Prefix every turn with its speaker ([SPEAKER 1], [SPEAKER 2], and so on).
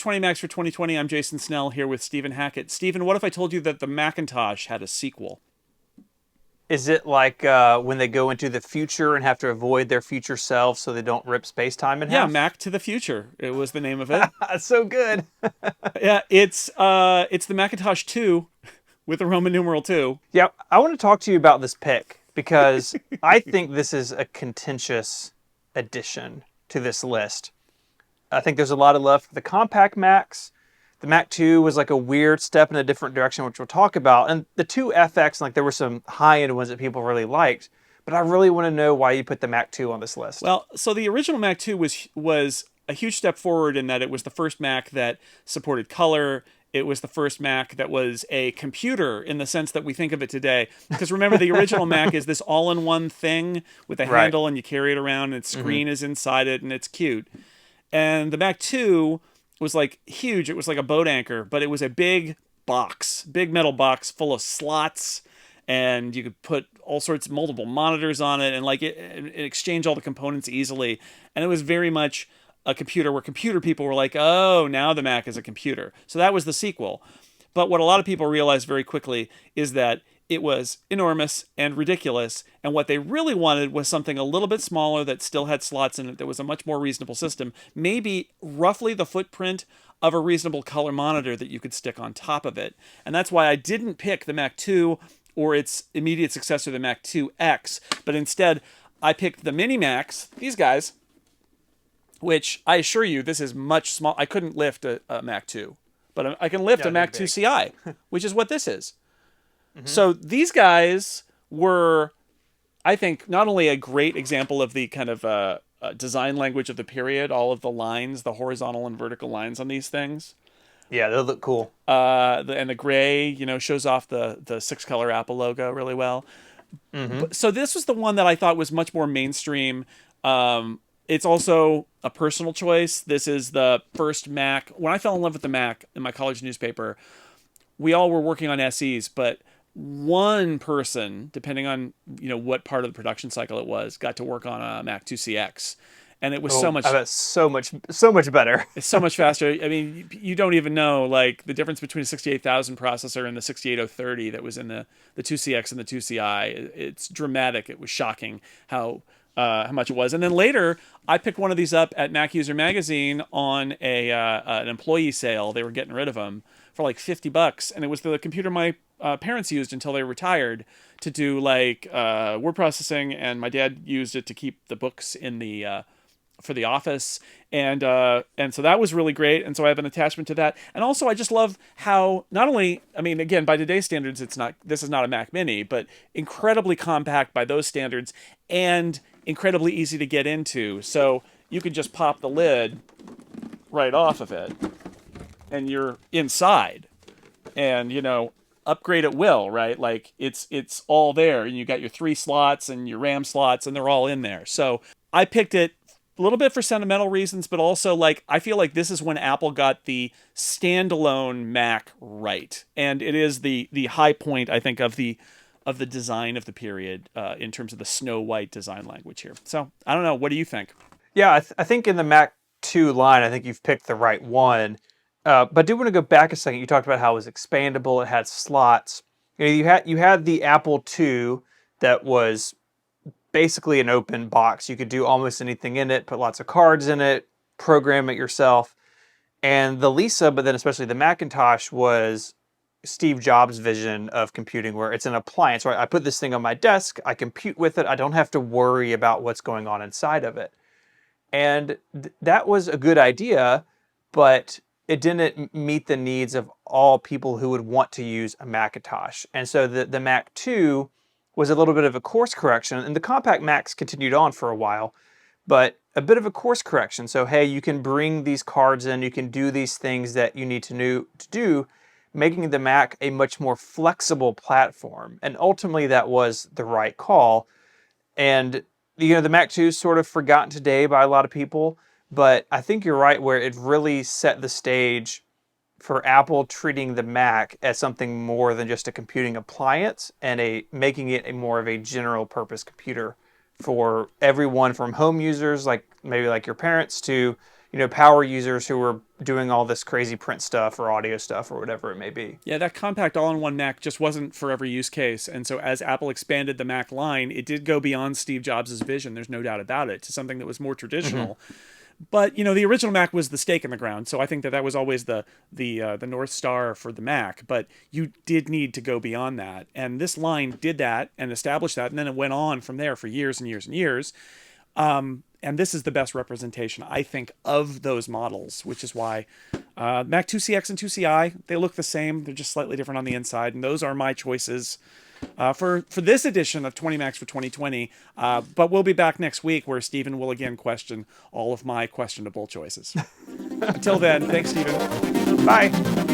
[SPEAKER 1] 20 Macs for 2020. I'm Jason Snell here with Stephen Hackett. Stephen, what if I told you that the Macintosh had a sequel?
[SPEAKER 2] Is it like when they go into the future and have to avoid their future selves so they don't rip space-time in
[SPEAKER 1] Yeah,
[SPEAKER 2] half?
[SPEAKER 1] Mac to the Future. It was the name of it.
[SPEAKER 2] So good.
[SPEAKER 1] Yeah, it's the Macintosh 2 with the Roman numeral 2.
[SPEAKER 2] Yeah, I want to talk to you about this pick because I think this is a contentious addition to this list. I think there's a lot of love for the compact Macs. The Mac 2 was like a weird step in a different direction, which we'll talk about. And the 2FX, like there were some high-end ones that people really liked. But I really want to know why you put the Mac 2 on this list.
[SPEAKER 1] Well, so the original Mac 2 was a huge step forward in that it was the first Mac that supported color. It was the first Mac that was a computer in the sense that we think of it today. Because remember, the original Mac is this all-in-one thing with a
[SPEAKER 2] Right.
[SPEAKER 1] handle and you carry it around and its
[SPEAKER 2] Mm-hmm.
[SPEAKER 1] screen is inside it and it's cute. And the Mac 2 was like huge. It was like a boat anchor, but it was a big box, big metal box full of slots, and you could put all sorts of multiple monitors on it, and like it exchange all the components easily. And it was very much a computer where computer people were like, oh, now the Mac is a computer. So that was the sequel. But what a lot of people realized very quickly is that it was enormous and ridiculous. And what they really wanted was something a little bit smaller that still had slots in it, that was a much more reasonable system. Maybe roughly the footprint of a reasonable color monitor that you could stick on top of it. And that's why I didn't pick the Mac 2 or its immediate successor, the Mac 2X, but instead I picked the Mini Macs, these guys, which I assure you, this is much small. I couldn't lift a Mac 2, but I can lift
[SPEAKER 2] Yeah,
[SPEAKER 1] a
[SPEAKER 2] they're
[SPEAKER 1] Mac
[SPEAKER 2] big.
[SPEAKER 1] 2Ci, which is what this is.
[SPEAKER 2] Mm-hmm.
[SPEAKER 1] So these guys were, I think, not only a great example of the kind of design language of the period, all of the lines, the horizontal and vertical lines on these things,
[SPEAKER 2] Yeah, they look cool.
[SPEAKER 1] and the gray, shows off the six color Apple logo really well.
[SPEAKER 2] Mm-hmm.
[SPEAKER 1] But so this was the one that I thought was much more mainstream. It's also a personal choice. This is the first Mac. When I fell in love with the Mac in my college newspaper, we all were working on SEs, but one person, depending on what part of the production cycle it was, got to work on a Mac 2CX, and it was so
[SPEAKER 2] Oh, I
[SPEAKER 1] much.
[SPEAKER 2] bet so much better.
[SPEAKER 1] It's so much faster. I mean, you don't even know like the difference between a 68,000 processor and the 68030 that was in the 2CX and the 2CI. It's dramatic. It was shocking how much it was. And then later, I picked one of these up at Mac User Magazine on an employee sale. They were getting rid of them for like $50, and it was the computer my parents used until they retired to do like word processing, and my dad used it to keep the books in the for the office, and so that was really great, and so I have an attachment to that. And also I just love how, not only, I mean, again, by today's standards, this is not a Mac Mini, but incredibly compact by those standards and incredibly easy to get into. So you could just pop the lid right off of it and you're inside, and upgrade at will, right? Like it's all there, and you got your three slots and your RAM slots, and they're all in there. So I picked it a little bit for sentimental reasons, but also like I feel like this is when Apple got the standalone Mac right, and it is the high point, I think, of the design of the period, in terms of the Snow White design language here. So I don't know. What do you think?
[SPEAKER 2] Yeah, I think in the Mac 2 line, I think you've picked the right one. But I do want to go back a second. You talked about how it was expandable. It had slots. You had the Apple II that was basically an open box. You could do almost anything in it. Put lots of cards in it. Program it yourself. And the Lisa, but then especially the Macintosh, was Steve Jobs' vision of computing, where it's an appliance. Right? I put this thing on my desk. I compute with it. I don't have to worry about what's going on inside of it. And that was a good idea, but it didn't meet the needs of all people who would want to use a Macintosh. And so the Mac 2 was a little bit of a course correction, and the compact Macs continued on for a while, but a bit of a course correction. So, hey, you can bring these cards in, you can do these things that you need to do, making the Mac a much more flexible platform. And ultimately, that was the right call. And the Mac 2 is sort of forgotten today by a lot of people, but I think you're right where it really set the stage for Apple treating the Mac as something more than just a computing appliance and making it a more of a general purpose computer for everyone, from home users like maybe like your parents to power users who were doing all this crazy print stuff or audio stuff or whatever it may be.
[SPEAKER 1] Yeah, that compact all-in-one Mac just wasn't for every use case. And so as Apple expanded the Mac line, it did go beyond Steve Jobs' vision. There's no doubt about it, to something that was more traditional. But the original Mac was the stake in the ground, so I think that was always the North Star for the Mac. But you did need to go beyond that, and this line did that and established that, and then it went on from there for years and years and years. And this is the best representation, I think, of those models, which is why Mac 2CX and 2CI, they look the same. They're just slightly different on the inside, and those are my choices for this edition of 20 Macs for 2020. But we'll be back next week where Stephen will again question all of my questionable choices. Until then, thanks, Stephen.
[SPEAKER 2] Bye.